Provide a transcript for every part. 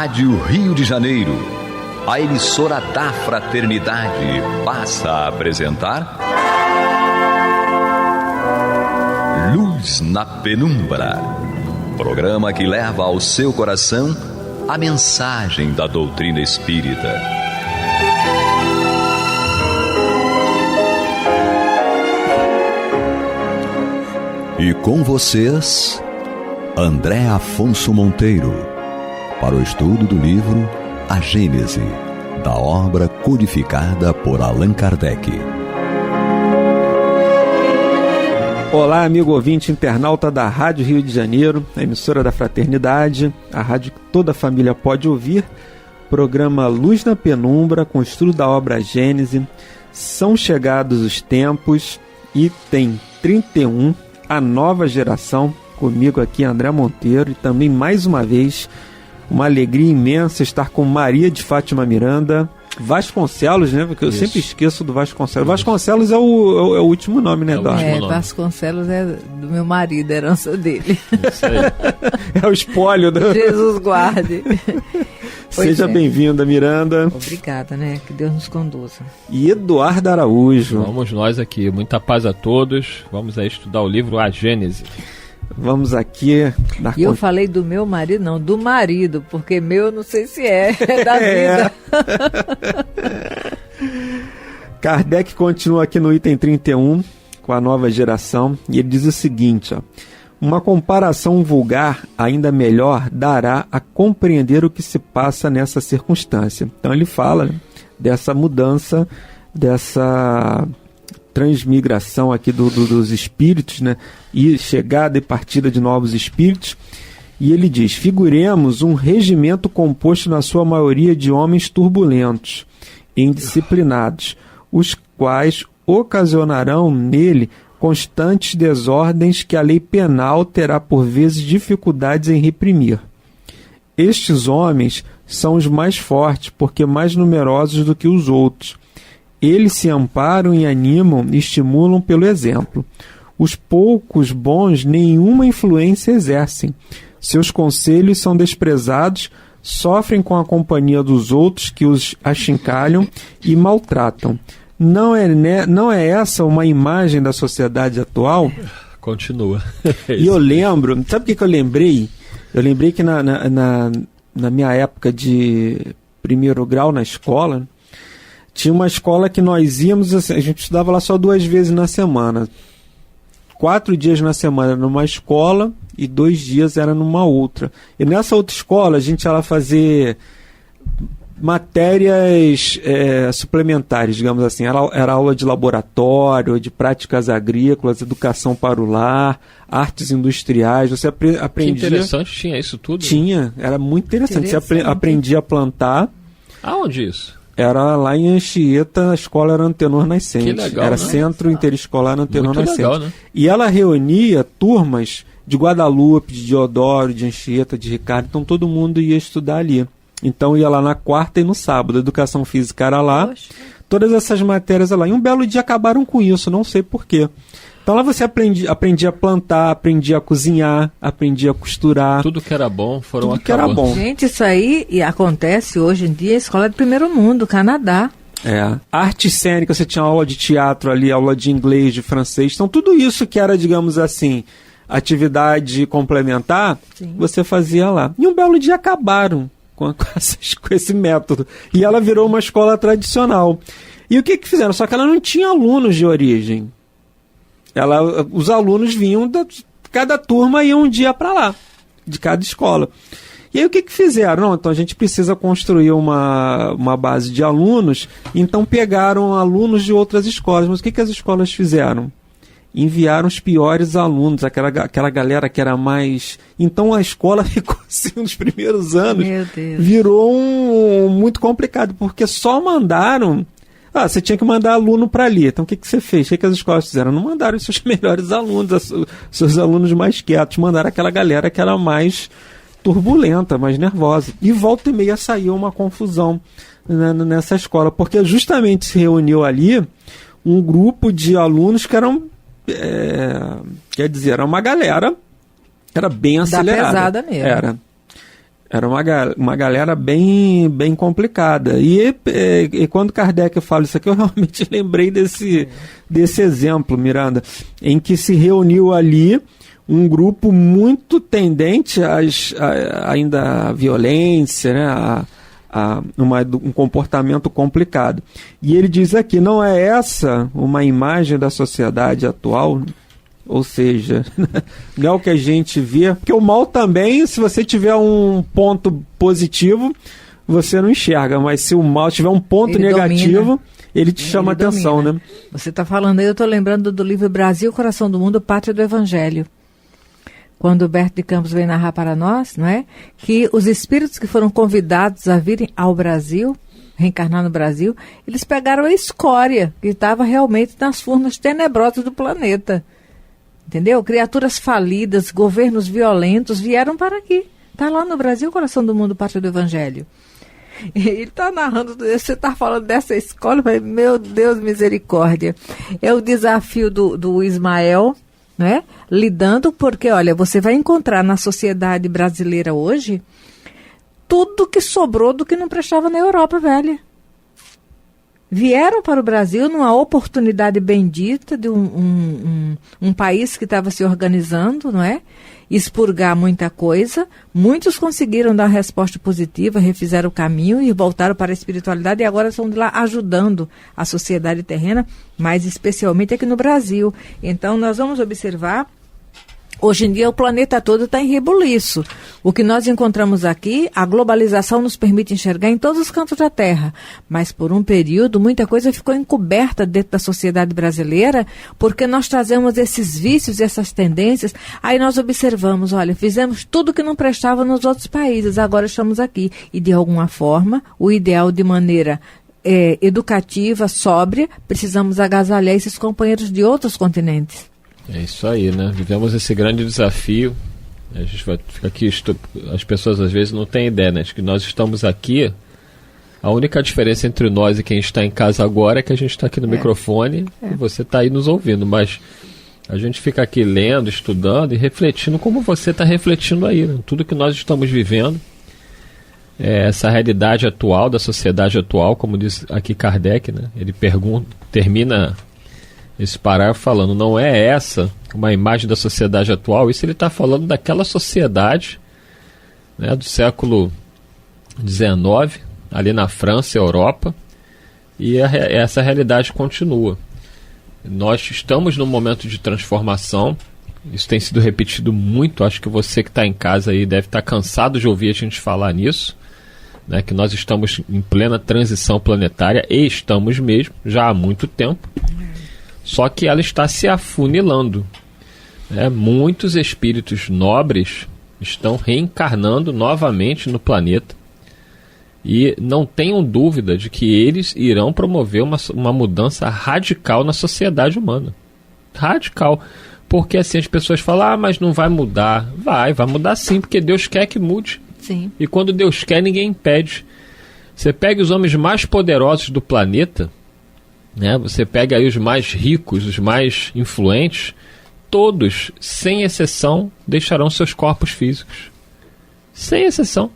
Rádio Rio de Janeiro, a emissora da Fraternidade, passa a apresentar Luz na Penumbra, programa que leva ao seu coração a mensagem da doutrina espírita. E com vocês, André Afonso Monteiro, para o estudo do livro A Gênese, da obra codificada por Allan Kardec. Olá, amigo ouvinte internauta da Rádio Rio de Janeiro, a emissora da Fraternidade, a rádio que toda a família pode ouvir, programa Luz na Penumbra, com o estudo da obra A Gênese. São chegados os tempos e tem 31, a nova geração, comigo aqui André Monteiro, e também mais uma vez uma alegria imensa estar com Maria de Fátima Miranda Vasconcelos, né? Porque eu sempre esqueço do Vasconcelos. Vasconcelos é o último nome, né, Dó? Vasconcelos é do meu marido, a herança dele. Isso aí. É o espólio do... Jesus guarde. Seja bem-vinda, Miranda. Obrigada, né? Que Deus nos conduza. E Eduardo Araújo. Vamos nós aqui. Muita paz a todos. Vamos aí estudar o livro A Gênese. Vamos aqui... E eu falei do meu marido, não, do marido, porque meu eu não sei se é da vida. Kardec continua aqui no item 31, com a nova geração, e ele diz o seguinte, ó: uma comparação vulgar, ainda melhor, dará a compreender o que se passa nessa circunstância. Então ele fala, né, dessa mudança, dessa transmigração aqui dos espíritos, né, e chegada e partida de novos espíritos, e ele diz: figuremos um regimento composto na sua maioria de homens turbulentos, indisciplinados, os quais ocasionarão nele constantes desordens que a lei penal terá por vezes dificuldades em reprimir. Estes homens são os mais fortes, porque mais numerosos do que os outros. Eles se amparam e animam e estimulam pelo exemplo. Os poucos bons nenhuma influência exercem. Seus conselhos são desprezados, sofrem com a companhia dos outros que os achincalham e maltratam. Não é essa uma imagem da sociedade atual? Continua. E eu lembro, sabe o que eu lembrei? Eu lembrei que na minha época de primeiro grau na escola, tinha uma escola que nós íamos, assim, a gente estudava lá só 2 vezes na semana. 4 dias na semana era numa escola e 2 dias era numa outra. E nessa outra escola a gente ia lá fazer matérias suplementares, digamos assim. Era aula de laboratório, de práticas agrícolas, educação para o lar, artes industriais. Você aprendia... Que interessante, tinha isso tudo? Tinha, era muito interessante. Você aprendia a plantar. Aonde isso? Era lá em Anchieta, a escola era Antenor Nascente. Que legal, era, né? Centro Interescolar Antenor Muito Nascente. Legal, né? E ela reunia turmas de Guadalupe, de Diodoro, de Anchieta, de Ricardo. Então todo mundo ia estudar ali. Então ia lá na quarta e no sábado. A educação física era lá. Poxa. Todas essas matérias lá. E um belo dia acabaram com isso, não sei porquê. Então lá você aprendia a plantar, aprendia a cozinhar, aprendia a costurar. Tudo que era bom foram tudo que era bom. Gente, isso aí acontece hoje em dia em escola de primeiro mundo, Canadá. Arte cênica, você tinha aula de teatro ali, aula de inglês, de francês. Então tudo isso que era, digamos assim, atividade complementar, sim, você fazia lá. E um belo dia acabaram com esse método. E ela virou uma escola tradicional. E o que fizeram? Só que ela não tinha alunos de origem. Os alunos vinham, cada turma ia um dia para lá, de cada escola. E aí o que fizeram? Não, então a gente precisa construir uma base de alunos, então pegaram alunos de outras escolas. Mas o que as escolas fizeram? Enviaram os piores alunos, aquela galera que era mais... Então a escola ficou assim nos primeiros anos. Meu Deus. Virou muito complicado, porque só mandaram... você tinha que mandar aluno para ali. Então o que você fez? O que as escolas fizeram? Não mandaram os seus melhores alunos, seus alunos mais quietos. Mandaram aquela galera que era mais turbulenta, mais nervosa. E volta e meia saiu uma confusão nessa escola, porque justamente se reuniu ali um grupo de alunos que eram, quer dizer, era uma galera, era bem acelerada. Da pesada mesmo. Era. Era uma galera bem complicada. E quando Kardec fala isso aqui, eu realmente lembrei desse exemplo, Miranda, em que se reuniu ali um grupo muito tendente ainda à violência, né, um comportamento complicado. E ele diz aqui, não é essa uma imagem da sociedade atual? Ou seja, não é o que a gente vê, porque o mal também, se você tiver um ponto positivo, você não enxerga, mas se o mal tiver um ponto negativo, domina. Ele te chama atenção, né? Você está falando aí, eu estou lembrando do livro Brasil, Coração do Mundo, Pátria do Evangelho. Quando o Humberto de Campos vem narrar para nós, não é? Que os espíritos que foram convidados a virem ao Brasil, reencarnar no Brasil, eles pegaram a escória que estava realmente nas furnas tenebrosas do planeta. Entendeu? Criaturas falidas, governos violentos vieram para aqui. Está lá no Brasil, Coração do Mundo, Pátria do Evangelho. E ele está narrando, você está falando dessa escola, mas, meu Deus, misericórdia. É o desafio do Ismael, né? Lidando, porque, olha, você vai encontrar na sociedade brasileira hoje tudo que sobrou do que não prestava na Europa velha. Vieram para o Brasil numa oportunidade bendita de um país que estava se organizando, não é? Expurgar muita coisa. Muitos conseguiram dar resposta positiva, refizeram o caminho e voltaram para a espiritualidade e agora estão de lá ajudando a sociedade terrena, mas especialmente aqui no Brasil. Então nós vamos observar. Hoje em dia o planeta todo está em rebuliço. O que nós encontramos aqui, a globalização nos permite enxergar em todos os cantos da Terra. Mas por um período, muita coisa ficou encoberta dentro da sociedade brasileira, porque nós trazemos esses vícios, essas tendências. Aí nós observamos, olha, fizemos tudo que não prestava nos outros países, agora estamos aqui. E de alguma forma, o ideal de maneira educativa, sóbria, precisamos agasalhar esses companheiros de outros continentes. É isso aí, né? Vivemos esse grande desafio. A gente vai ficar aqui, as pessoas às vezes não têm ideia, né? De que nós estamos aqui. A única diferença entre nós e quem está em casa agora é que a gente está aqui no microfone e você está aí nos ouvindo. Mas a gente fica aqui lendo, estudando e refletindo como você está refletindo aí, né? Tudo que nós estamos vivendo. Essa realidade atual, da sociedade atual, como diz aqui Kardec, né? Ele termina esse parágrafo falando, não é essa uma imagem da sociedade atual, isso ele está falando daquela sociedade, né, do século XIX, ali na França e Europa, e essa realidade continua. Nós estamos num momento de transformação, isso tem sido repetido muito, acho que você que está em casa aí deve estar cansado de ouvir a gente falar nisso, né, que nós estamos em plena transição planetária, e estamos mesmo, já há muito tempo. Só que ela está se afunilando. Muitos espíritos nobres estão reencarnando novamente no planeta. E não tenham dúvida de que eles irão promover uma mudança radical na sociedade humana. Radical. Porque assim as pessoas falam, mas não vai mudar. Vai mudar sim, porque Deus quer que mude. Sim. E quando Deus quer, ninguém impede. Você pega os homens mais poderosos do planeta, né? Você pega aí os mais ricos, os mais influentes, todos, sem exceção, deixarão seus corpos físicos. Sem exceção.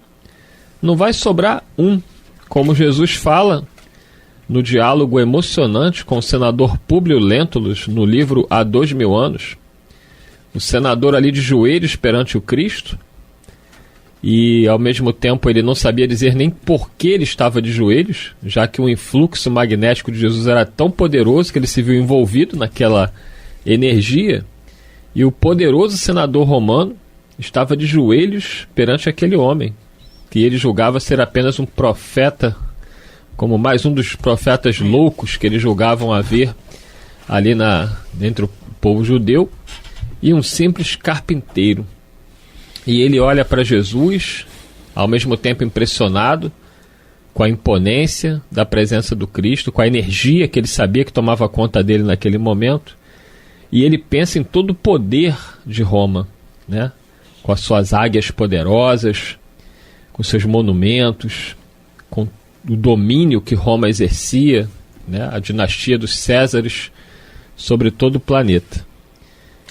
Não vai sobrar um. Como Jesus fala no diálogo emocionante com o senador Públio Lentulus, no livro Há 2000 anos, o senador ali de joelhos perante o Cristo, e ao mesmo tempo ele não sabia dizer nem por que ele estava de joelhos, já que o influxo magnético de Jesus era tão poderoso que ele se viu envolvido naquela energia, e o poderoso senador romano estava de joelhos perante aquele homem, que ele julgava ser apenas um profeta, como mais um dos profetas loucos que eles julgavam haver ali entre o povo judeu, e um simples carpinteiro. E ele olha para Jesus, ao mesmo tempo impressionado com a imponência da presença do Cristo, com a energia que ele sabia que tomava conta dele naquele momento, e ele pensa em todo o poder de Roma, né? Com as suas águias poderosas, com seus monumentos, com o domínio que Roma exercia, né? A dinastia dos Césares sobre todo o planeta.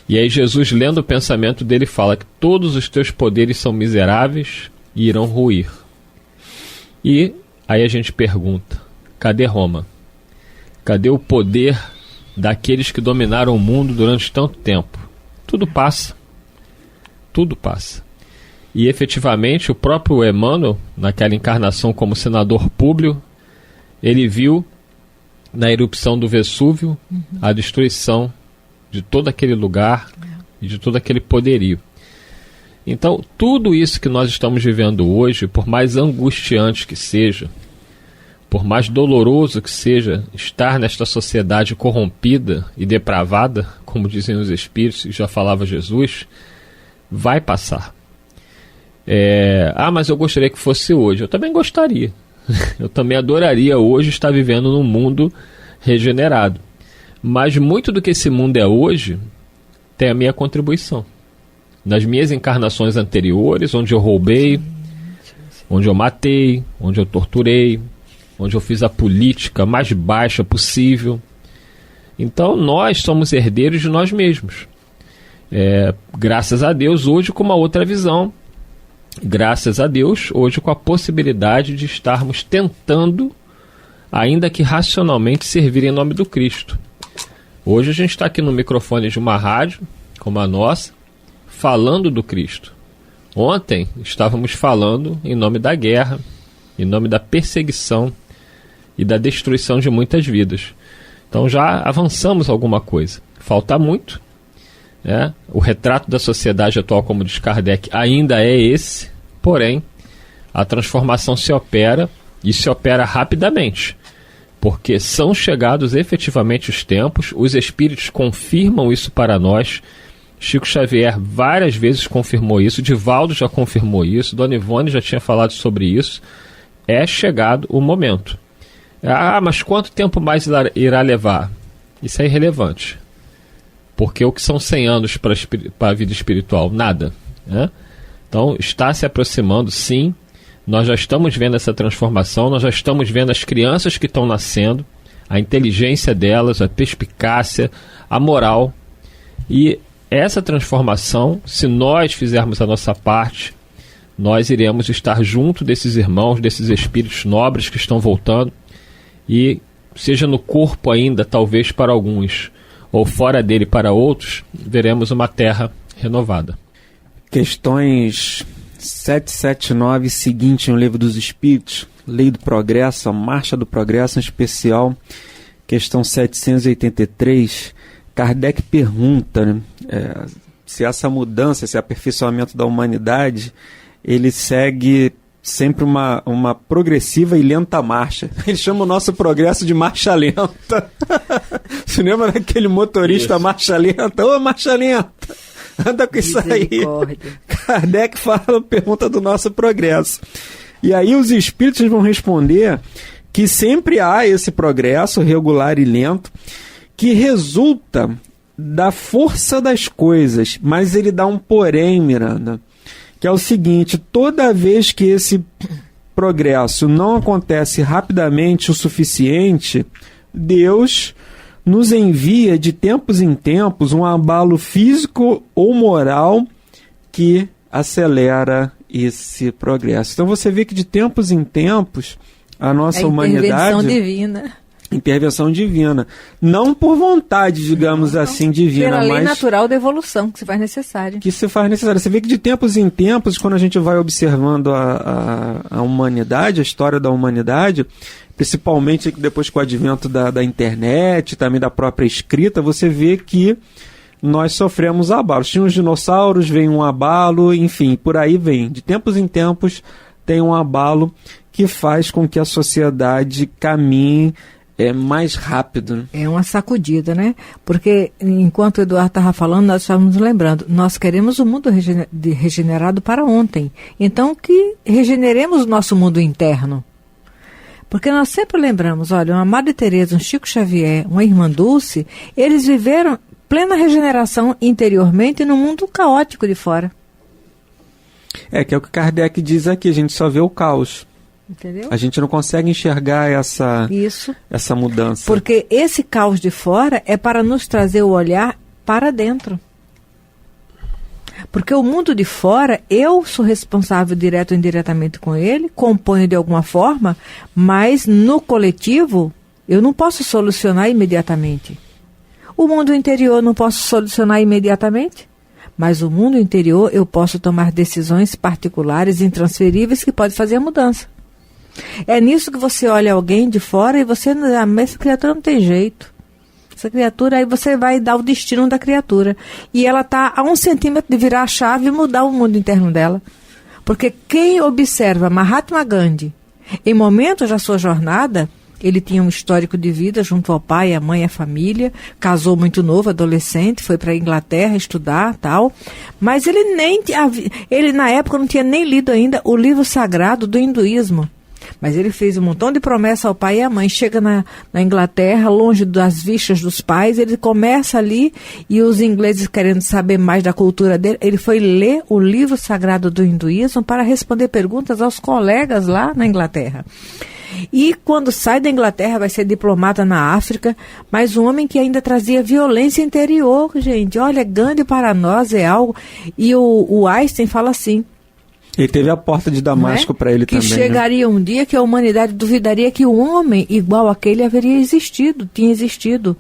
E aí Jesus, lendo o pensamento dele, fala que todos os teus poderes são miseráveis e irão ruir. E aí a gente pergunta, cadê Roma? Cadê o poder daqueles que dominaram o mundo durante tanto tempo? Tudo passa. Tudo passa. E efetivamente o próprio Emmanuel, naquela encarnação como senador Públio, ele viu na erupção do Vesúvio a destruição de todo aquele lugar e de todo aquele poderio. Então, tudo isso que nós estamos vivendo hoje, por mais angustiante que seja, por mais doloroso que seja estar nesta sociedade corrompida e depravada, como dizem os Espíritos, e já falava Jesus, vai passar. Mas eu gostaria que fosse hoje. Eu também gostaria. Eu também adoraria hoje estar vivendo num mundo regenerado. Mas muito do que esse mundo é hoje tem a minha contribuição. Nas minhas encarnações anteriores, onde eu roubei, onde eu matei, onde eu torturei, onde eu fiz a política mais baixa possível. Então nós somos herdeiros de nós mesmos. Graças a Deus, hoje com uma outra visão. Graças a Deus, hoje com a possibilidade de estarmos tentando, ainda que racionalmente, servir em nome do Cristo. Hoje a gente está aqui no microfone de uma rádio, como a nossa, falando do Cristo. Ontem estávamos falando em nome da guerra, em nome da perseguição e da destruição de muitas vidas. Então já avançamos alguma coisa. Falta muito. O retrato da sociedade atual, como diz Kardec, ainda é esse, porém a transformação se opera e se opera rapidamente, porque são chegados efetivamente os tempos, os espíritos confirmam isso para nós. Chico Xavier várias vezes confirmou isso, Divaldo já confirmou isso, Dona Ivone já tinha falado sobre isso. É chegado o momento. Mas quanto tempo mais irá levar? Isso é irrelevante. Porque o que são 100 anos para a vida espiritual? Nada. Então está se aproximando, sim. Nós já estamos vendo essa transformação, nós já estamos vendo as crianças que estão nascendo, a inteligência delas, a perspicácia, a moral. E essa transformação, se nós fizermos a nossa parte, nós iremos estar junto desses irmãos, desses espíritos nobres que estão voltando, e seja no corpo ainda, talvez para alguns, ou fora dele para outros, veremos uma terra renovada. Questões 779 seguinte no Livro dos Espíritos, Lei do Progresso, a Marcha do Progresso, em especial, questão 783, Kardec pergunta, se essa mudança, esse aperfeiçoamento da humanidade, ele segue sempre uma progressiva e lenta marcha. Ele chama o nosso progresso de marcha lenta. Você lembra daquele motorista marcha lenta? Ô, marcha lenta! Anda com isso aí. Kardec pergunta do nosso progresso. E aí os espíritos vão responder que sempre há esse progresso regular e lento que resulta da força das coisas, mas ele dá um porém, Miranda, que é o seguinte: toda vez que esse progresso não acontece rapidamente o suficiente, Deus nos envia de tempos em tempos um abalo físico ou moral que acelera esse progresso. Então você vê que de tempos em tempos a nossa humanidade... Intervenção divina. Não por vontade, digamos assim, divina, pela mas... lei natural da evolução, que se faz necessário. Você vê que de tempos em tempos, quando a gente vai observando a humanidade, a história da humanidade, principalmente depois com o advento da internet, também da própria escrita, você vê que nós sofremos abalos. Tinha os dinossauros, vem um abalo, enfim, por aí vem. De tempos em tempos tem um abalo que faz com que a sociedade caminhe mais rápido. Né? É uma sacudida, né? Porque enquanto o Eduardo estava falando, nós estávamos lembrando, nós queremos o mundo regenerado para ontem. Então que regeneremos o nosso mundo interno. Porque nós sempre lembramos, olha, uma Madre Teresa, um Chico Xavier, uma Irmã Dulce, eles viveram plena regeneração interiormente no mundo caótico de fora. Que é o que Kardec diz aqui, a gente só vê o caos. Entendeu? A gente não consegue enxergar essa mudança. Porque esse caos de fora é para nos trazer o olhar para dentro. Porque o mundo de fora, eu sou responsável direto ou indiretamente com ele, componho de alguma forma, mas no coletivo eu não posso solucionar imediatamente. O mundo interior eu não posso solucionar imediatamente, mas o mundo interior eu posso tomar decisões particulares, intransferíveis, que podem fazer a mudança. É nisso que você olha alguém de fora e você, essa criatura não tem jeito. Essa criatura, aí você vai dar o destino da criatura. E ela está a 1 centímetro de virar a chave e mudar o mundo interno dela. Porque quem observa Mahatma Gandhi, em momentos da sua jornada, ele tinha um histórico de vida junto ao pai, à mãe, à família, casou muito novo, adolescente, foi para a Inglaterra estudar, tal. Mas ele na época não tinha nem lido ainda o livro sagrado do hinduísmo. Mas ele fez um montão de promessa ao pai e à mãe. Chega na Inglaterra, longe das vistas dos pais, ele começa ali, e os ingleses querendo saber mais da cultura dele, ele foi ler o livro sagrado do hinduísmo para responder perguntas aos colegas lá na Inglaterra. E quando sai da Inglaterra vai ser diplomata na África, mas um homem que ainda trazia violência interior, gente. Olha, Gandhi para nós é algo. E o Einstein fala assim, ele teve a porta de Damasco para ele que também. Que chegaria um dia que a humanidade duvidaria que um homem igual aquele haveria existido, tinha existido.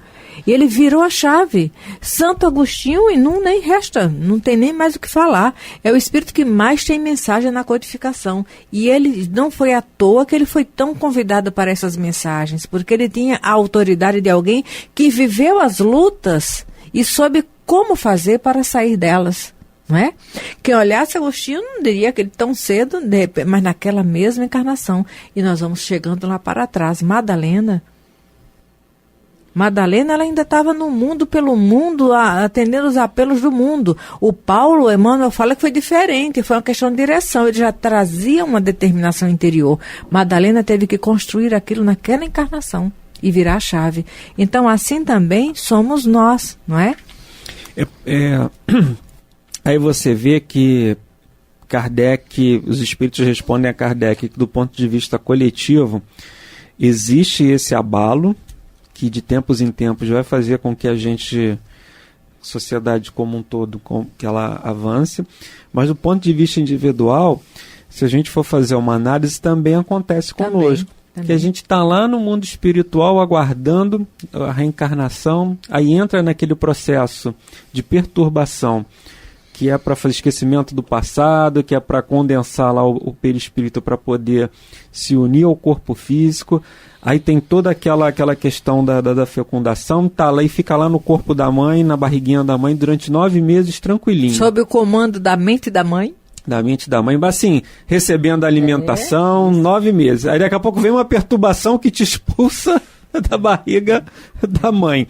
E ele virou a chave. Santo Agostinho, e não nem resta, não tem nem mais o que falar. É o espírito que mais tem mensagem na codificação. E ele não foi à toa que ele foi tão convidado para essas mensagens, porque ele tinha a autoridade de alguém que viveu as lutas e soube como fazer para sair delas. Não é? Quem olhasse Agostinho não diria que ele tão cedo, mas naquela mesma encarnação. E nós vamos chegando lá para trás. Madalena, ela ainda estava no mundo, pelo mundo, atendendo os apelos do mundo. O Paulo, Emmanuel, fala que foi diferente, foi uma questão de direção, ele já trazia uma determinação interior. Madalena teve que construir aquilo naquela encarnação e virar a chave. Então, assim também somos nós, não é? Aí você vê que Kardec, os espíritos respondem a Kardec que do ponto de vista coletivo, existe esse abalo que de tempos em tempos vai fazer com que a sociedade como um todo, que ela avance, mas do ponto de vista individual, se a gente for fazer uma análise, também acontece conosco. Também. Que a gente está lá no mundo espiritual aguardando a reencarnação, aí entra naquele processo de perturbação, que é para fazer esquecimento do passado, que é para condensar lá o perispírito para poder se unir ao corpo físico. Aí tem toda aquela questão da fecundação, tá lá e fica lá no corpo da mãe, na barriguinha da mãe, durante 9 meses, tranquilinho. Sob o comando da mente da mãe? Da mente da mãe, mas assim, recebendo alimentação, 9 meses. Aí daqui a pouco vem uma perturbação que te expulsa da barriga da mãe.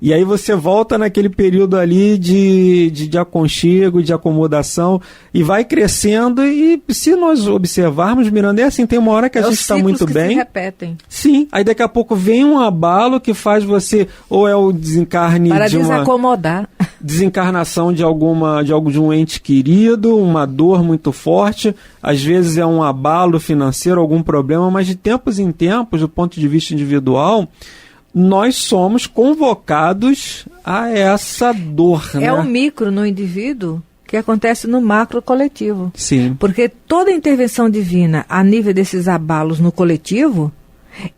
E aí você volta naquele período ali de aconchego, de acomodação, e vai crescendo, e se nós observarmos, Miranda, é assim, tem uma hora que a gente está muito bem. Se repetem. Sim, aí daqui a pouco vem um abalo que faz você, ou é o desencarne para desacomodar. Desencarnação de um ente querido, uma dor muito forte, às vezes é um abalo financeiro, algum problema, mas de tempos em tempos, do ponto de vista individual, nós somos convocados a essa dor. É o micro no indivíduo que acontece no macro coletivo. Sim. Porque toda intervenção divina a nível desses abalos no coletivo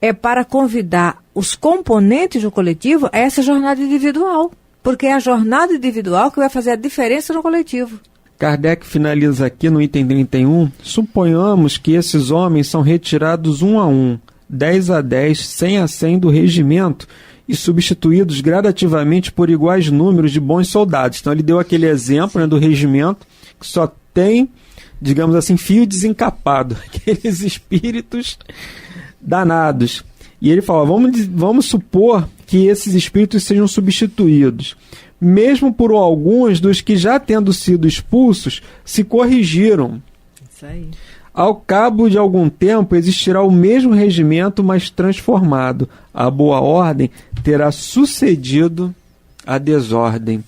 é para convidar os componentes do coletivo a essa jornada individual. Porque é a jornada individual que vai fazer a diferença no coletivo. Kardec finaliza aqui no item 31. Suponhamos que esses homens são retirados um a um, 10 a 10, 100 a 100 do regimento e substituídos gradativamente por iguais números de bons soldados. Então ele deu aquele exemplo, né, do regimento que só tem, digamos assim, fio desencapado, aqueles espíritos danados. E ele fala, vamos supor que esses espíritos sejam substituídos, mesmo por alguns dos que já tendo sido expulsos, se corrigiram. Isso aí. Ao cabo de algum tempo, existirá o mesmo regimento, mas transformado. A boa ordem terá sucedido a desordem.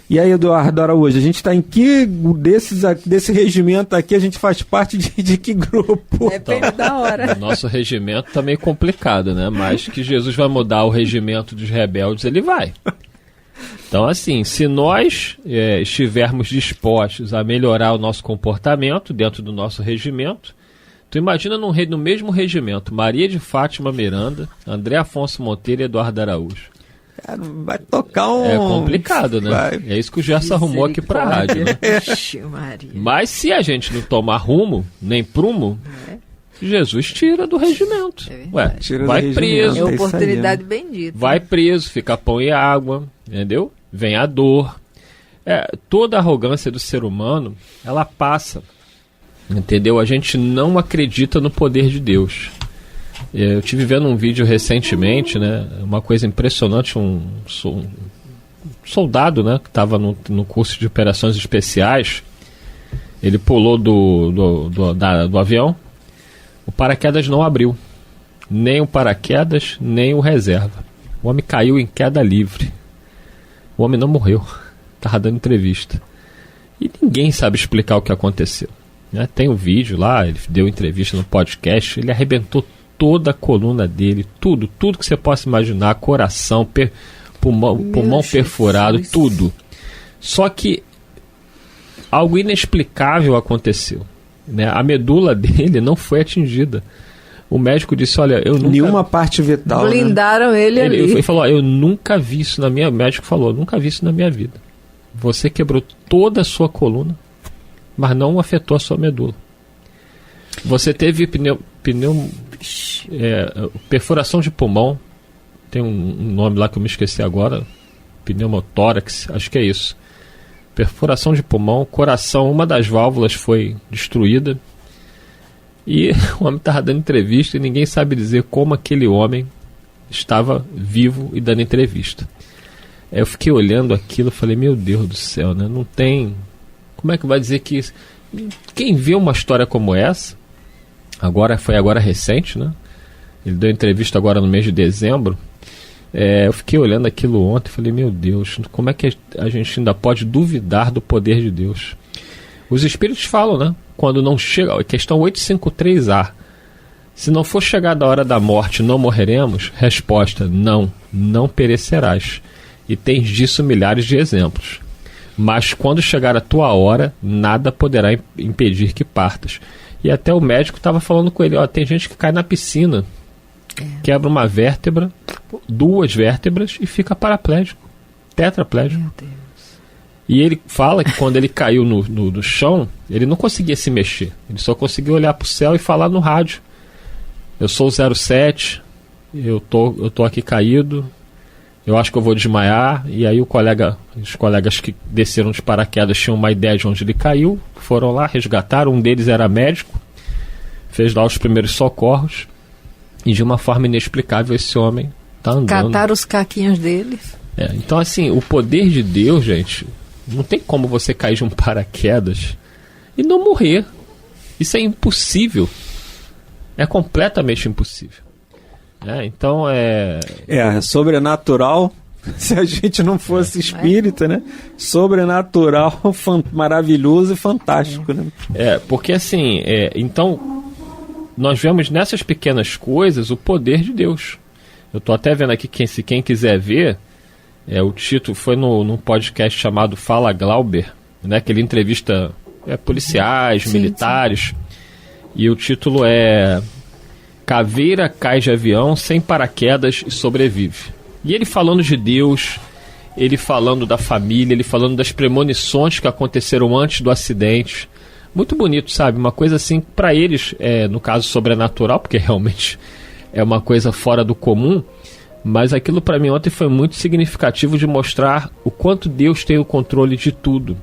E aí, Eduardo Araújo, a gente está em que desse regimento aqui, a gente faz parte de que grupo? Depende da hora. O nosso regimento está meio complicado, né? Mas que Jesus vai mudar o regimento dos rebeldes, ele vai. Então, assim, se nós estivermos dispostos a melhorar o nosso comportamento dentro do nosso regimento, tu imagina no mesmo regimento, Maria de Fátima Miranda, André Afonso Monteiro e Eduardo Araújo. Cara, vai tocar um... É complicado, né? Vai. É isso que o Gerson arrumou aqui pra rádio, né? Maria. Mas se a gente não tomar rumo, nem prumo, Jesus tira do regimento. Ué, Tira vai do preso. regimento. É oportunidade bendita. Vai preso, fica pão e água, entendeu? Vem a dor. Toda a arrogância do ser humano, ela passa, entendeu? A gente não acredita no poder de Deus. Eu estive vendo um vídeo recentemente, né? Uma coisa impressionante, um soldado, né? Que estava no curso de operações especiais. Ele pulou do avião. O paraquedas não abriu. Nem o paraquedas, nem o reserva. O homem caiu em queda livre. O homem não morreu. Estava dando entrevista. E ninguém sabe explicar o que aconteceu, né? Tem o vídeo lá, ele deu entrevista no podcast, ele arrebentou toda a coluna dele, tudo que você possa imaginar, coração, pulmão perfurado, tudo. Só que algo inexplicável aconteceu, né? A medula dele não foi atingida. O médico disse, olha, eu nunca... Nenhuma parte vital, Blindaram, né? ele ali. Ele falou, eu nunca vi isso na minha... O médico falou, eu nunca vi isso na minha vida. Você quebrou toda a sua coluna, mas não afetou a sua medula. Você teve perfuração de pulmão, tem um nome lá que eu me esqueci agora, pneumotórax, acho que é isso. Perfuração de pulmão, coração, uma das válvulas foi destruída. E o homem estava dando entrevista e ninguém sabe dizer como aquele homem estava vivo e dando entrevista. Eu fiquei olhando aquilo e falei, meu Deus do céu, né? Não tem... Como é que vai dizer que... Quem vê uma história como essa, foi agora recente, né? Ele deu entrevista agora no mês de dezembro. Eu fiquei olhando aquilo ontem e falei, meu Deus, como é que a gente ainda pode duvidar do poder de Deus? Os espíritos falam, né? Quando não chega... Questão 853A. Se não for chegada a hora da morte, não morreremos? Resposta, não perecerás. E tens disso milhares de exemplos. Mas quando chegar a tua hora, nada poderá impedir que partas. E até o médico estava falando com ele, tem gente que cai na piscina, quebra uma vértebra, 2 vértebras e fica paraplégico, tetraplégico. Meu Deus. E ele fala que quando ele caiu no chão, ele não conseguia se mexer. Ele só conseguia olhar para o céu e falar no rádio. Eu sou o 07, eu tô aqui caído, eu acho que eu vou desmaiar. E aí os colegas que desceram de paraquedas tinham uma ideia de onde ele caiu, foram lá, resgataram. Um deles era médico, fez lá os primeiros socorros, e de uma forma inexplicável esse homem está andando. Cataram os caquinhos dele. Então assim, o poder de Deus, gente, não tem como você cair de um paraquedas e não morrer. Isso é impossível. É completamente impossível. Então é sobrenatural. Se a gente não fosse espírita, né? Sobrenatural, maravilhoso e fantástico, né? Porque assim, então nós vemos nessas pequenas coisas o poder de Deus. Eu tô até vendo aqui, quem quiser ver, o título foi num podcast chamado Fala Glauber, né? Que ele entrevista policiais, militares. Sim. E o título é Caveira cai de avião sem paraquedas e sobrevive. E ele falando de Deus, ele falando da família, ele falando das premonições que aconteceram antes do acidente. Muito bonito, sabe? Uma coisa assim, para eles, no caso sobrenatural, porque realmente é uma coisa fora do comum, mas aquilo para mim ontem foi muito significativo de mostrar o quanto Deus tem o controle de tudo.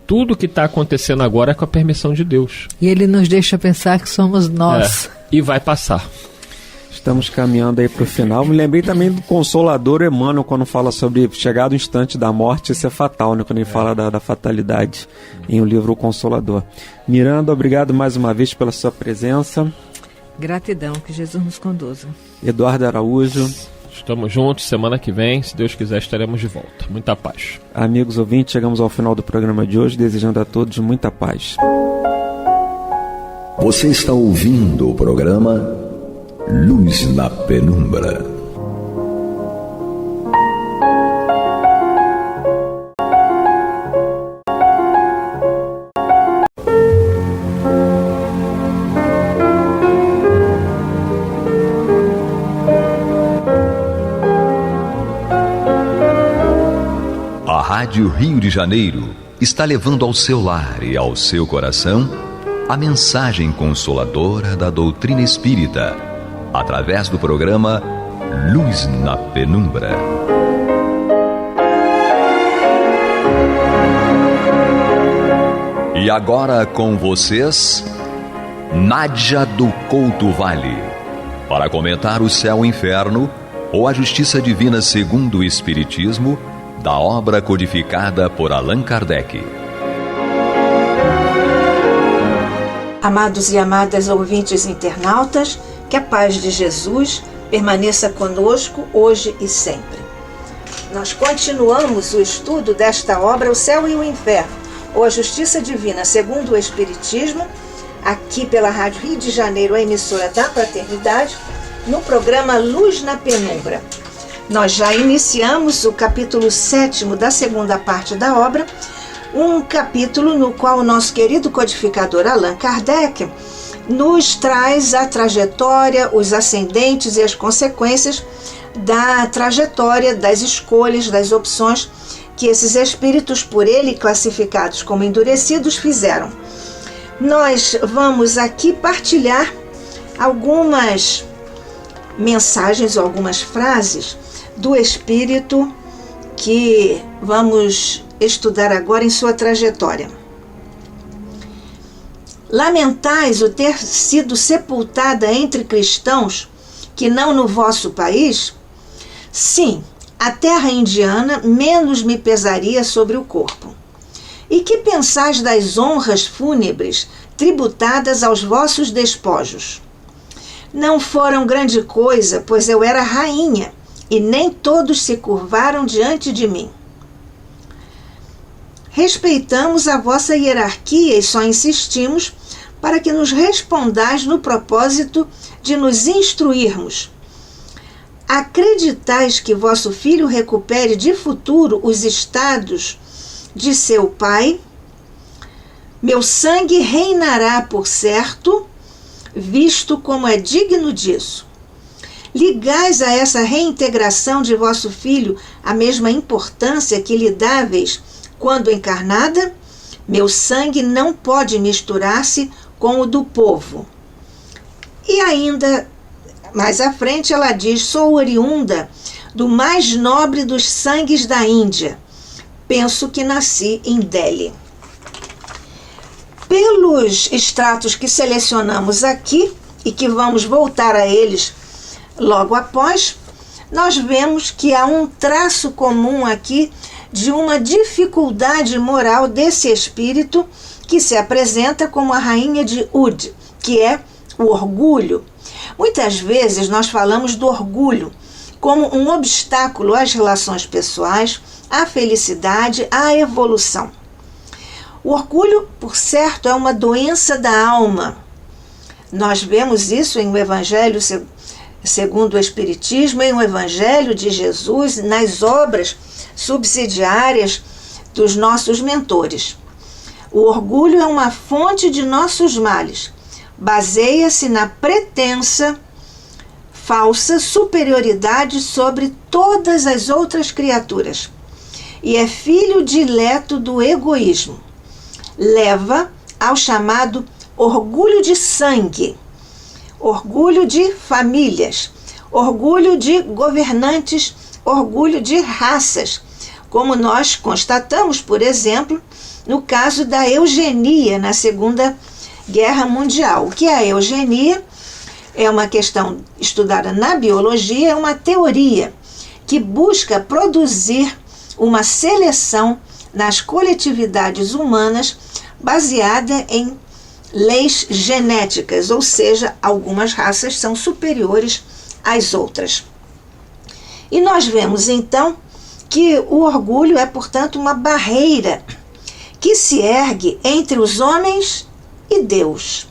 Tudo que está acontecendo agora é com a permissão de Deus. E Ele nos deixa pensar que somos nós. E vai passar. Estamos caminhando aí para o final. Me lembrei também do Consolador Emmanuel, quando fala sobre chegar do instante da morte, isso é fatal, né? Quando ele fala da fatalidade em o livro O Consolador. Miranda, obrigado mais uma vez pela sua presença. Gratidão, que Jesus nos conduza. Eduardo Araújo. Estamos juntos, semana que vem, se Deus quiser, estaremos de volta. Muita paz. Amigos ouvintes, chegamos ao final do programa de hoje, desejando a todos muita paz. Você está ouvindo o programa Luz na Penumbra. Rádio Rio de Janeiro está levando ao seu lar e ao seu coração a mensagem consoladora da doutrina espírita, através do programa Luz na Penumbra. E agora com vocês, Nádia do Couto Vale, para comentar o Céu e Inferno ou a Justiça Divina segundo o Espiritismo, da obra codificada por Allan Kardec. Amados e amadas ouvintes internautas, que a paz de Jesus permaneça conosco hoje e sempre. Nós continuamos o estudo desta obra, O Céu e o Inferno, ou a Justiça Divina segundo o Espiritismo, aqui pela Rádio Rio de Janeiro, a emissora da Fraternidade, no programa Luz na Penumbra. Nós já iniciamos o capítulo 7º da segunda parte da obra, um capítulo no qual o nosso querido codificador Allan Kardec nos traz a trajetória, os ascendentes e as consequências da trajetória, das escolhas, das opções que esses espíritos, por ele classificados como endurecidos, fizeram. Nós vamos aqui partilhar algumas mensagens ou algumas frases do espírito que vamos estudar agora em sua trajetória. Lamentais o ter sido sepultada entre cristãos que não no vosso país? Sim, a terra indiana menos me pesaria sobre o corpo. E que pensais das honras fúnebres tributadas aos vossos despojos? Não foram grande coisa, pois eu era rainha, e nem todos se curvaram diante de mim. Respeitamos a vossa hierarquia e só insistimos para que nos respondais no propósito de nos instruirmos. Acreditais que vosso filho recupere de futuro os estados de seu pai? Meu sangue reinará por certo, visto como é digno disso. Ligais a essa reintegração de vosso filho a mesma importância que lhe dáveis quando encarnada? Meu sangue não pode misturar-se com o do povo. E ainda, mais à frente, ela diz: sou oriunda do mais nobre dos sangues da Índia. Penso que nasci em Delhi. Pelos extratos que selecionamos aqui, e que vamos voltar a eles logo após, nós vemos que há um traço comum aqui de uma dificuldade moral desse espírito que se apresenta como a rainha de Ud, que é o orgulho. Muitas vezes nós falamos do orgulho como um obstáculo às relações pessoais, à felicidade, à evolução. O orgulho, por certo, é uma doença da alma. Nós vemos isso em o Evangelho segundo o Espiritismo, em o Evangelho de Jesus, nas obras subsidiárias dos nossos mentores. O orgulho é uma fonte de nossos males. Baseia-se na pretensa, falsa superioridade sobre todas as outras criaturas e é filho dileto do egoísmo. Leva ao chamado orgulho de sangue, orgulho de famílias, orgulho de governantes, orgulho de raças, como nós constatamos, por exemplo, no caso da eugenia na Segunda Guerra Mundial. O que é a eugenia? É uma questão estudada na biologia, é uma teoria que busca produzir uma seleção nas coletividades humanas baseada em leis genéticas, ou seja, algumas raças são superiores às outras. E nós vemos então que o orgulho é, portanto, uma barreira que se ergue entre os homens e Deus.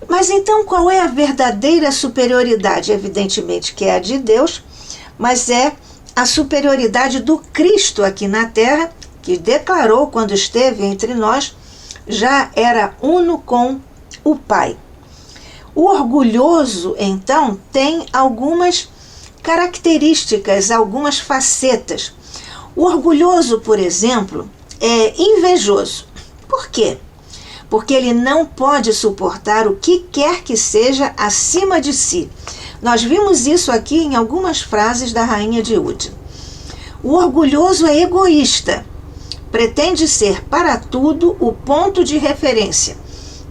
Mas então qual é a verdadeira superioridade? Evidentemente que é a de Deus, mas é a superioridade do Cristo aqui na Terra, que declarou quando esteve entre nós, já era uno com o Pai. O orgulhoso, então, tem algumas características, algumas facetas. O orgulhoso, por exemplo, é invejoso. Por quê? Porque ele não pode suportar o que quer que seja acima de si. Nós vimos isso aqui em algumas frases da Rainha de Ud. O orgulhoso é egoísta, pretende ser para tudo o ponto de referência.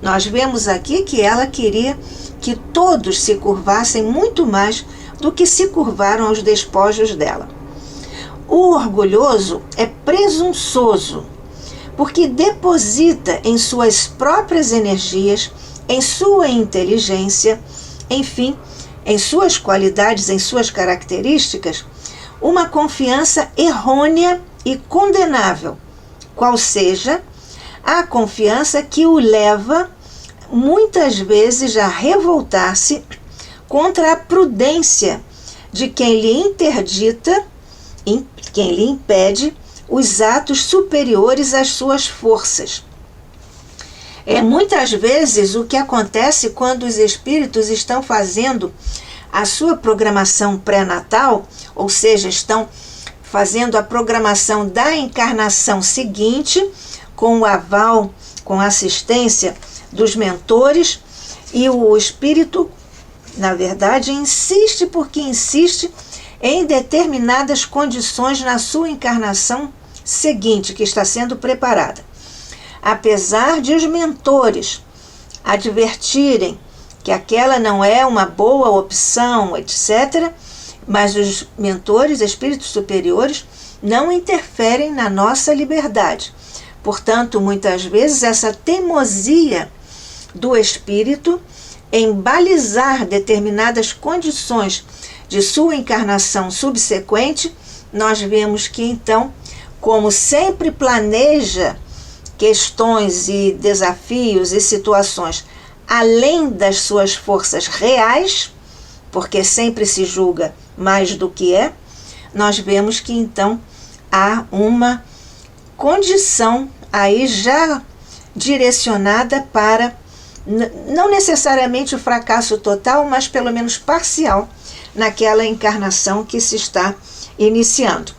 Nós vemos aqui que ela queria que todos se curvassem muito mais do que se curvaram aos despojos dela. O orgulhoso é presunçoso, porque deposita em suas próprias energias, em sua inteligência, enfim, em suas qualidades, em suas características, uma confiança errônea e condenável, qual seja a confiança que o leva muitas vezes a revoltar-se contra a prudência de quem lhe interdita, quem lhe impede os atos superiores às suas forças. É muitas vezes o que acontece quando os espíritos estão fazendo a sua programação pré-natal, ou seja, estão fazendo a programação da encarnação seguinte, com o aval, com a assistência dos mentores, e o espírito, na verdade, insiste porque insiste em determinadas condições na sua encarnação seguinte, que está sendo preparada. Apesar de os mentores advertirem que aquela não é uma boa opção, etc., mas os mentores, espíritos superiores, não interferem na nossa liberdade. Portanto, muitas vezes, essa teimosia do espírito em balizar determinadas condições de sua encarnação subsequente, nós vemos que, então, como sempre planeja questões e desafios e situações além das suas forças reais, porque sempre se julga mais do que é, nós vemos que então há uma condição aí já direcionada para, não necessariamente o fracasso total, mas pelo menos parcial, naquela encarnação que se está iniciando.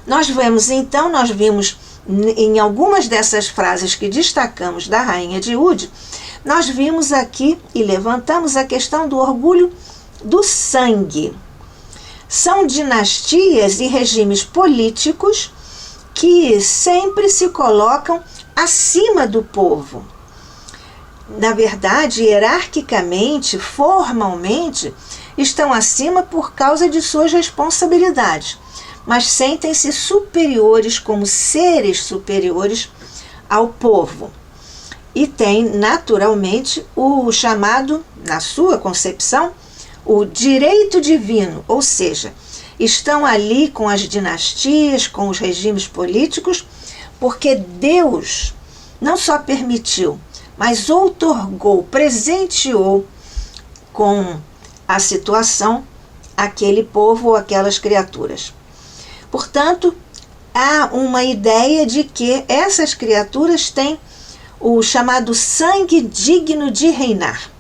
Nós vimos em algumas dessas frases que destacamos da Rainha de Ud, nós vimos aqui e levantamos a questão do orgulho do sangue. São dinastias e regimes políticos que sempre se colocam acima do povo. Na verdade, hierarquicamente, formalmente, estão acima por causa de suas responsabilidades, mas sentem-se superiores como seres superiores ao povo. E tem, naturalmente, o chamado, na sua concepção, o direito divino, ou seja, estão ali com as dinastias, com os regimes políticos, porque Deus não só permitiu, mas outorgou, presenteou com a situação aquele povo ou aquelas criaturas. Portanto, há uma ideia de que essas criaturas têm o chamado sangue digno de reinar,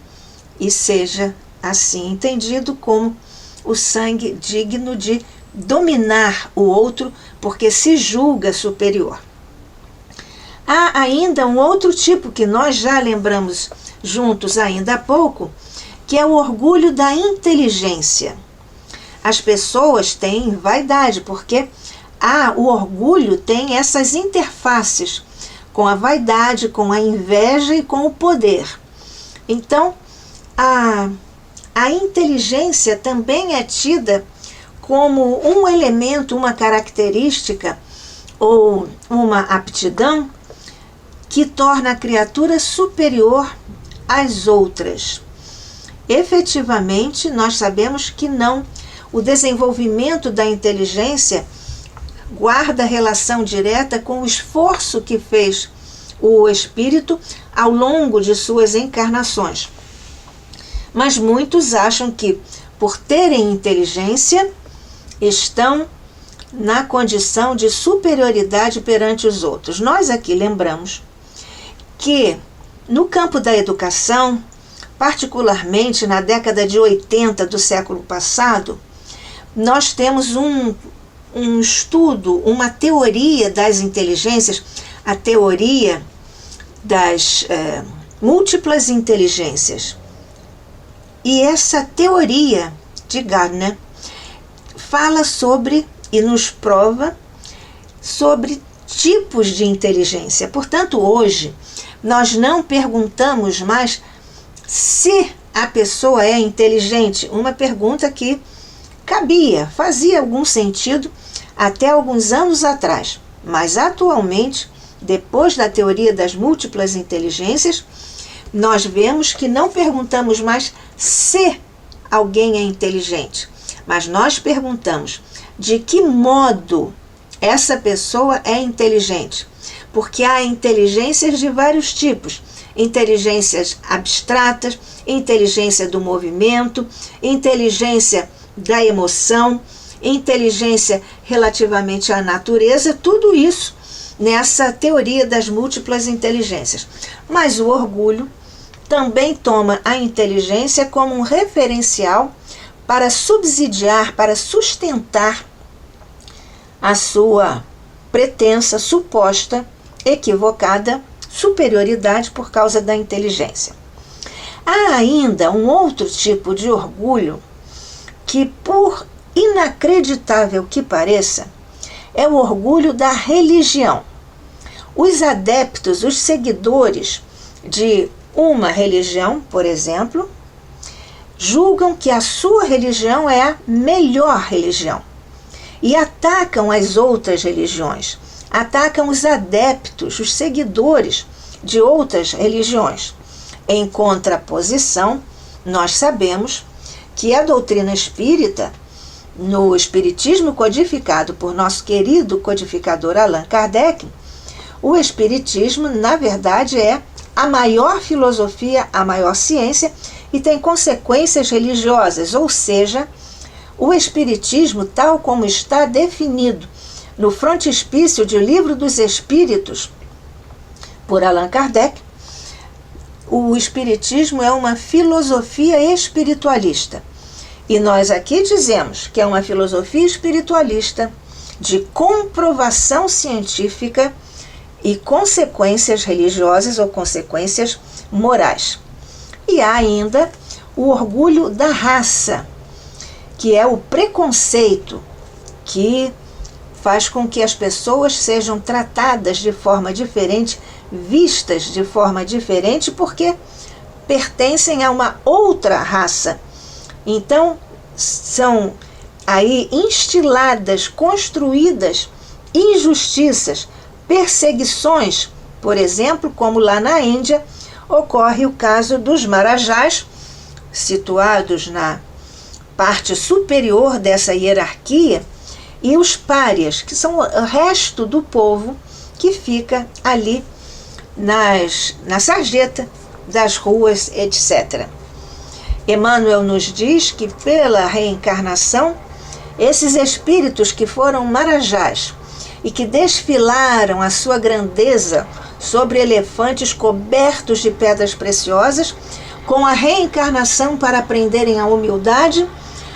e seja assim entendido como o sangue digno de dominar o outro, porque se julga superior. Há ainda um outro tipo que nós já lembramos juntos ainda há pouco, que é o orgulho da inteligência. As pessoas têm vaidade, porque o orgulho tem essas interfaces com a vaidade, com a inveja e com o poder. Então, a inteligência também é tida como um elemento, uma característica ou uma aptidão que torna a criatura superior às outras. Efetivamente, nós sabemos que não. O desenvolvimento da inteligência guarda relação direta com o esforço que fez o espírito ao longo de suas encarnações. Mas muitos acham que, por terem inteligência, estão na condição de superioridade perante os outros. Nós aqui lembramos que, no campo da educação, particularmente na década de 80 do século passado, nós temos um um estudo, uma teoria das inteligências, a teoria das múltiplas inteligências. E essa teoria de Gardner fala sobre e nos prova sobre tipos de inteligência. Portanto, hoje, nós não perguntamos mais se a pessoa é inteligente. Uma pergunta que fazia algum sentido até alguns anos atrás. Mas, atualmente, depois da teoria das múltiplas inteligências, nós vemos que não perguntamos mais se alguém é inteligente, mas nós perguntamos de que modo essa pessoa é inteligente. Porque há inteligências de vários tipos: inteligências abstratas, inteligência do movimento, inteligência da emoção, inteligência relativamente à natureza, tudo isso nessa teoria das múltiplas inteligências. Mas o orgulho também toma a inteligência como um referencial para subsidiar, para sustentar a sua pretensa, suposta, equivocada superioridade por causa da inteligência. Há ainda um outro tipo de orgulho que, por inacreditável que pareça, é o orgulho da religião. Os adeptos, os seguidores de uma religião, por exemplo, julgam que a sua religião é a melhor religião e atacam as outras religiões, atacam os adeptos, os seguidores de outras religiões. Em contraposição, nós sabemos que a doutrina espírita, no Espiritismo codificado por nosso querido codificador Allan Kardec, o Espiritismo, na verdade, é a maior filosofia, a maior ciência e tem consequências religiosas, ou seja, o Espiritismo, tal como está definido no frontispício de O Livro dos Espíritos, por Allan Kardec, o Espiritismo é uma filosofia espiritualista. E nós aqui dizemos que é uma filosofia espiritualista de comprovação científica e consequências religiosas ou consequências morais. E há ainda o orgulho da raça, que é o preconceito que faz com que as pessoas sejam tratadas de forma diferente, vistas de forma diferente, porque pertencem a uma outra raça. Então, são aí instiladas, construídas injustiças, perseguições. Por exemplo, como lá na Índia, ocorre o caso dos Marajás, situados na parte superior dessa hierarquia, e os párias, que são o resto do povo que fica ali na sarjeta das ruas, etc. Emmanuel nos diz que pela reencarnação, esses espíritos que foram marajás e que desfilaram a sua grandeza sobre elefantes cobertos de pedras preciosas, com a reencarnação para aprenderem a humildade,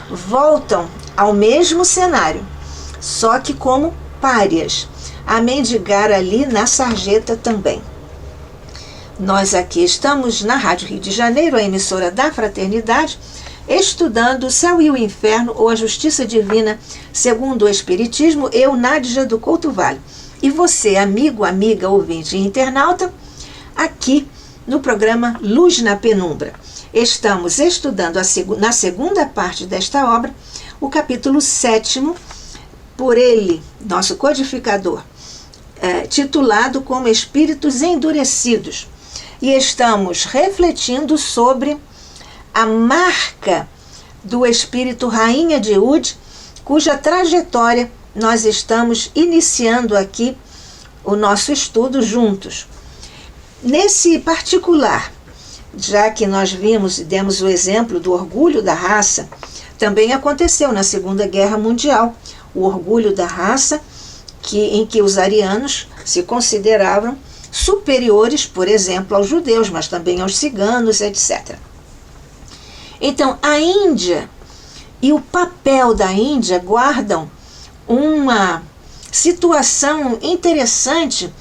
voltam ao mesmo cenário, só que como párias, a mendigar ali na sarjeta também. Nós aqui estamos na Rádio Rio de Janeiro, a emissora da Fraternidade, estudando O Céu e o Inferno, ou a Justiça Divina segundo o Espiritismo, eu, Nádia do Couto Vale. E você, amigo, amiga, ouvinte e internauta, aqui no programa Luz na Penumbra. Estamos estudando na segunda parte desta obra, o capítulo 7º, por ele, nosso codificador, titulado como Espíritos Endurecidos. E estamos refletindo sobre a marca do espírito Rainha de Ud, cuja trajetória nós estamos iniciando aqui o nosso estudo juntos. Nesse particular, já que nós vimos e demos o exemplo do orgulho da raça, também aconteceu na Segunda Guerra Mundial, o orgulho da raça, em que os arianos se consideravam superiores, por exemplo, aos judeus, mas também aos ciganos, etc. Então, a Índia e o papel da Índia guardam uma situação interessante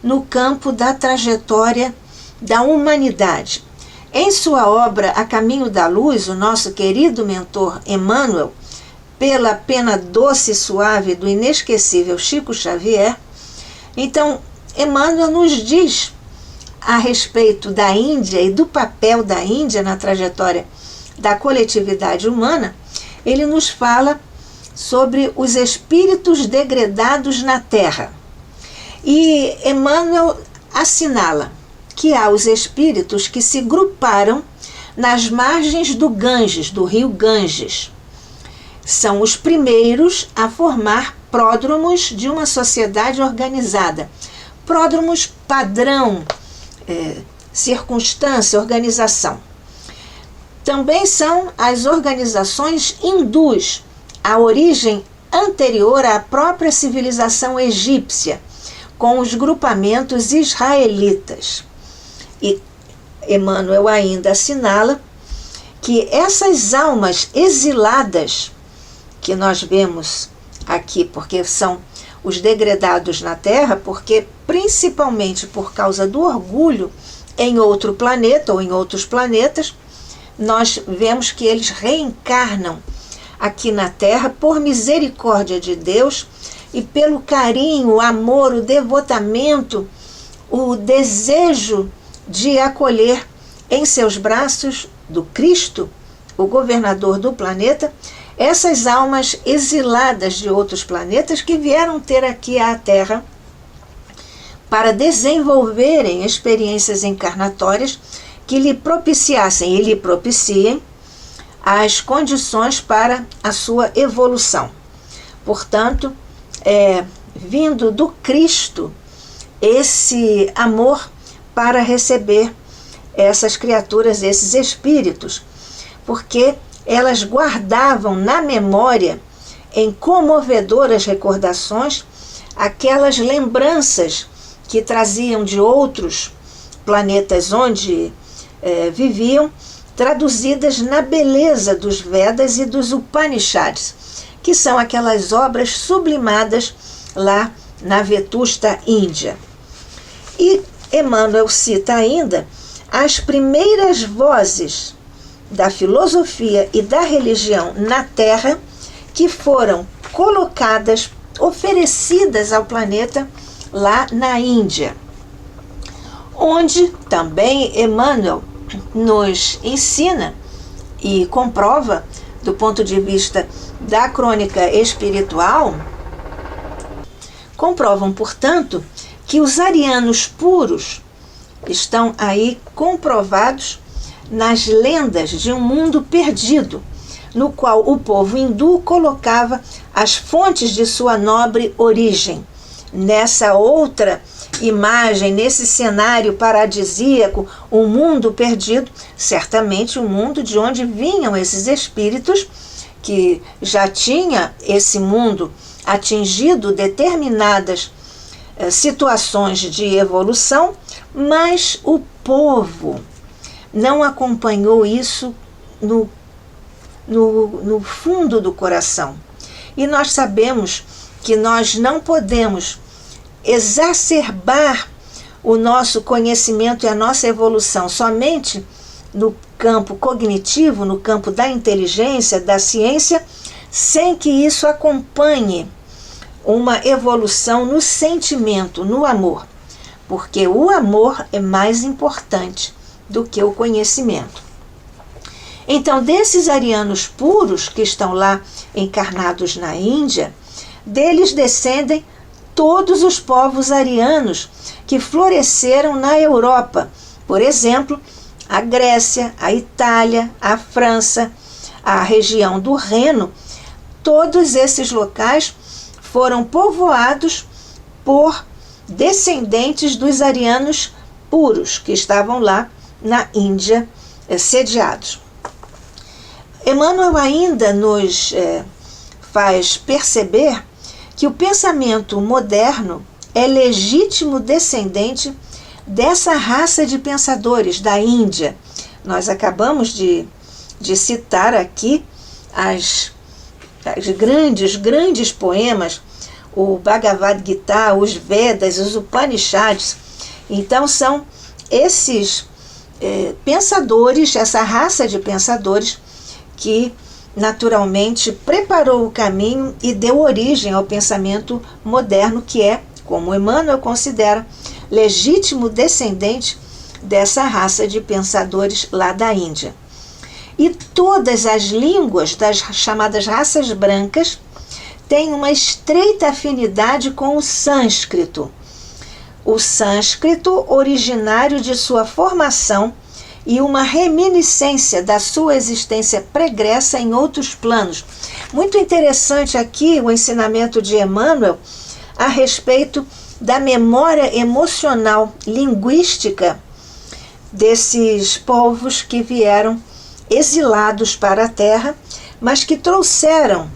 no campo da trajetória da humanidade. Em sua obra A Caminho da Luz, o nosso querido mentor Emmanuel, pela pena doce e suave do inesquecível Chico Xavier, então Emmanuel nos diz a respeito da Índia e do papel da Índia na trajetória da coletividade humana. Ele nos fala sobre os espíritos degredados na Terra. E Emmanuel assinala que há os espíritos que se gruparam nas margens do Ganges, do rio Ganges. São os primeiros a formar pródromos de uma sociedade organizada. Pródromos padrão, circunstância, organização. Também são as organizações hindus, a origem anterior à própria civilização egípcia, com os grupamentos israelitas. E Emmanuel ainda assinala que essas almas exiladas que nós vemos aqui, porque são os degredados na Terra, porque principalmente por causa do orgulho em outro planeta ou em outros planetas, nós vemos que eles reencarnam aqui na Terra por misericórdia de Deus e pelo carinho, o amor, o devotamento, o desejo de acolher em seus braços do Cristo, o governador do planeta, essas almas exiladas de outros planetas que vieram ter aqui à Terra para desenvolverem experiências encarnatórias que lhe propiciassem e lhe propiciem as condições para a sua evolução. Portanto, vindo do Cristo esse amor para receber essas criaturas, esses espíritos, porque elas guardavam na memória, em comovedoras recordações, aquelas lembranças que traziam de outros planetas onde viviam, traduzidas na beleza dos Vedas e dos Upanishads, que são aquelas obras sublimadas lá na vetusta Índia. E Emmanuel cita ainda as primeiras vozes da filosofia e da religião na Terra que foram colocadas, oferecidas ao planeta lá na Índia, onde também Emmanuel nos ensina e comprova, do ponto de vista da crônica espiritual, comprovam, portanto, que os arianos puros estão aí comprovados nas lendas de um mundo perdido, no qual o povo hindu colocava as fontes de sua nobre origem. Nessa outra imagem, nesse cenário paradisíaco, um mundo perdido, certamente um mundo de onde vinham esses espíritos que já tinha esse mundo atingido determinadas situações de evolução, mas o povo não acompanhou isso no fundo do coração. E nós sabemos que nós não podemos exacerbar o nosso conhecimento e a nossa evolução somente no campo cognitivo, no campo da inteligência, da ciência, sem que isso acompanhe uma evolução no sentimento, no amor. Porque o amor é mais importante do que o conhecimento. Então, desses arianos puros que estão lá encarnados na Índia, deles descendem todos os povos arianos que floresceram na Europa. Por exemplo, a Grécia, a Itália, a França, a região do Reno. Todos esses locais foram povoados por descendentes dos arianos puros que estavam lá na Índia sediados. Emmanuel ainda nos faz perceber que o pensamento moderno é legítimo descendente dessa raça de pensadores da Índia. Nós acabamos de citar aqui as grandes poemas, o Bhagavad Gita, os Vedas, os Upanishads. Então são esses pensadores, essa raça de pensadores que naturalmente preparou o caminho e deu origem ao pensamento moderno, que é, como Emmanuel considera, legítimo descendente dessa raça de pensadores lá da Índia. E todas as línguas das chamadas raças brancas têm uma estreita afinidade com o sânscrito. O sânscrito, originário de sua formação e uma reminiscência da sua existência pregressa em outros planos. Muito interessante aqui o ensinamento de Emmanuel a respeito da memória emocional linguística desses povos que vieram exilados para a Terra, mas que trouxeram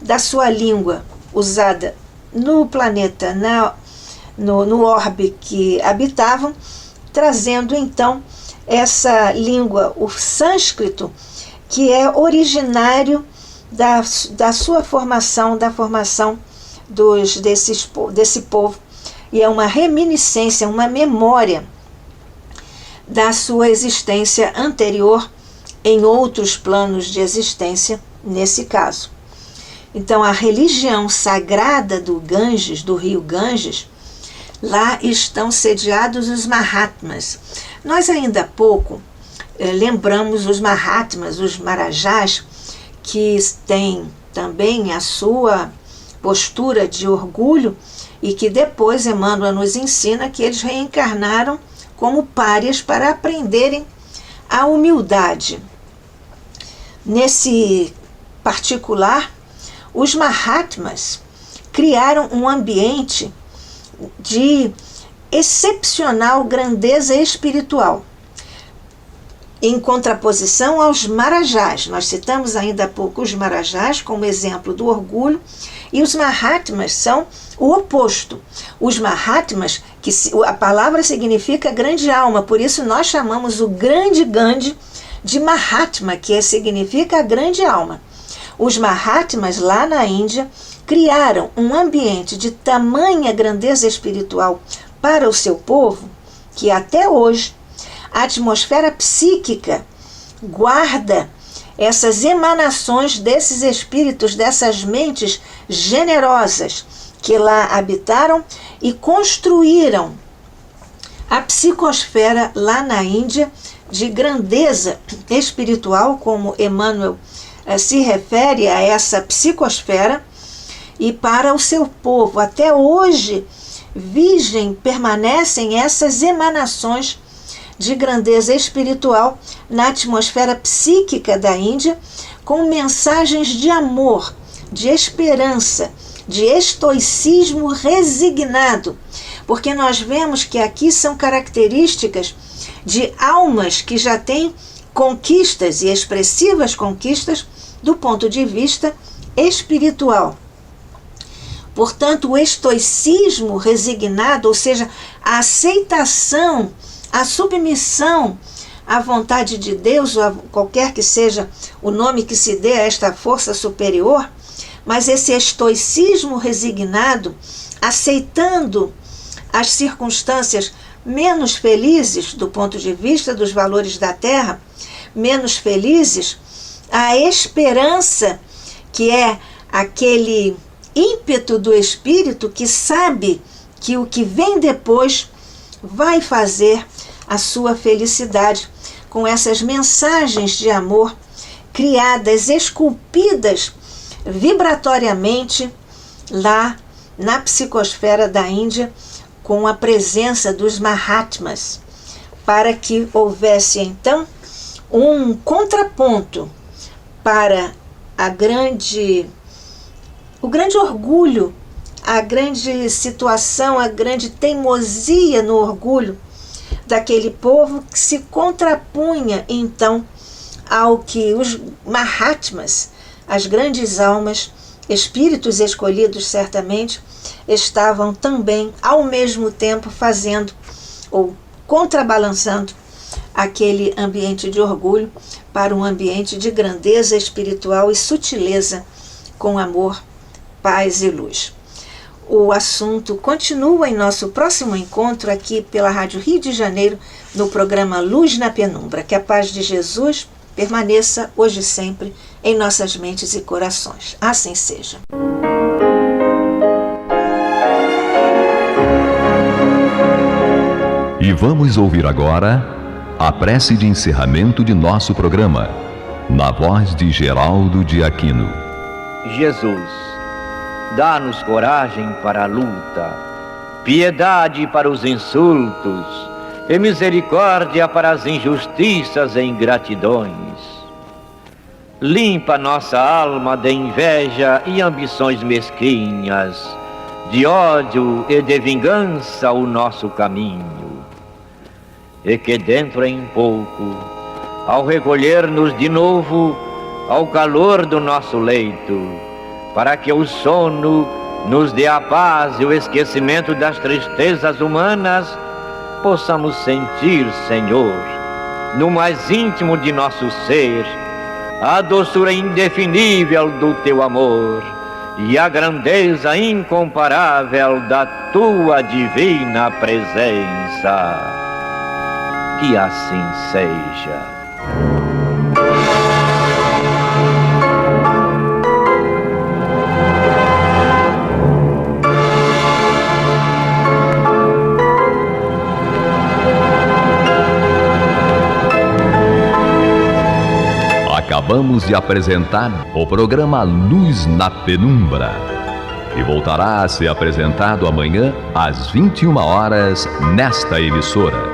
da sua língua usada no planeta, no orbe que habitavam, trazendo então essa língua, o sânscrito, que é originário da sua formação, da formação desse povo, e é uma reminiscência, uma memória da sua existência anterior em outros planos de existência, nesse caso. Então, a religião sagrada do Ganges, do rio Ganges, lá estão sediados os Mahatmas. Nós ainda há pouco lembramos os Mahatmas, os Marajás, que têm também a sua postura de orgulho e que depois Emmanuel nos ensina que eles reencarnaram como párias para aprenderem a humildade. Nesse particular, os Mahatmas criaram um ambiente de excepcional grandeza espiritual, em contraposição aos Marajás. Nós citamos ainda há pouco os Marajás como exemplo do orgulho, e os Mahatmas são o oposto. Os Mahatmas, que a palavra significa grande alma, por isso nós chamamos o grande Gandhi de Mahatma, que significa a grande alma. Os Mahatmas lá na Índia criaram um ambiente de tamanha grandeza espiritual para o seu povo, que até hoje a atmosfera psíquica guarda essas emanações desses espíritos, dessas mentes generosas que lá habitaram e construíram a psicosfera lá na Índia de grandeza espiritual, como Emmanuel se refere a essa psicosfera, e para o seu povo. Até hoje, permanecem essas emanações de grandeza espiritual na atmosfera psíquica da Índia, com mensagens de amor, de esperança, de estoicismo resignado, porque nós vemos que aqui são características de almas que já têm conquistas e expressivas conquistas do ponto de vista espiritual. Portanto, o estoicismo resignado, ou seja, a aceitação, a submissão à vontade de Deus, ou a qualquer que seja o nome que se dê a esta força superior, mas esse estoicismo resignado, aceitando as circunstâncias menos felizes do ponto de vista dos valores da Terra, menos felizes, a esperança, que é aquele ímpeto do espírito que sabe que o que vem depois vai fazer a sua felicidade, com essas mensagens de amor criadas, esculpidas vibratoriamente lá na psicosfera da Índia, com a presença dos Mahatmas, para que houvesse então um contraponto para o grande orgulho, a grande situação, a grande teimosia no orgulho daquele povo, que se contrapunha então ao que os Mahatmas, as grandes almas, espíritos escolhidos certamente, estavam também ao mesmo tempo fazendo ou contrabalançando aquele ambiente de orgulho para um ambiente de grandeza espiritual e sutileza com amor, paz e luz. O assunto continua em nosso próximo encontro aqui pela Rádio Rio de Janeiro, no programa Luz na Penumbra. Que a paz de Jesus permaneça hoje e sempre em nossas mentes e corações. Assim seja. E vamos ouvir agora a prece de encerramento de nosso programa, na voz de Geraldo de Aquino. Jesus, dá-nos coragem para a luta, piedade para os insultos e misericórdia para as injustiças e ingratidões. Limpa nossa alma de inveja e ambições mesquinhas, de ódio e de vingança o nosso caminho. E que dentro em pouco, ao recolher-nos de novo ao calor do nosso leito, para que o sono nos dê a paz e o esquecimento das tristezas humanas, possamos sentir, Senhor, no mais íntimo de nosso ser, a doçura indefinível do Teu amor e a grandeza incomparável da Tua divina presença. Que assim seja. Acabamos de apresentar o programa Luz na Penumbra, que voltará a ser apresentado amanhã às 21 horas nesta emissora.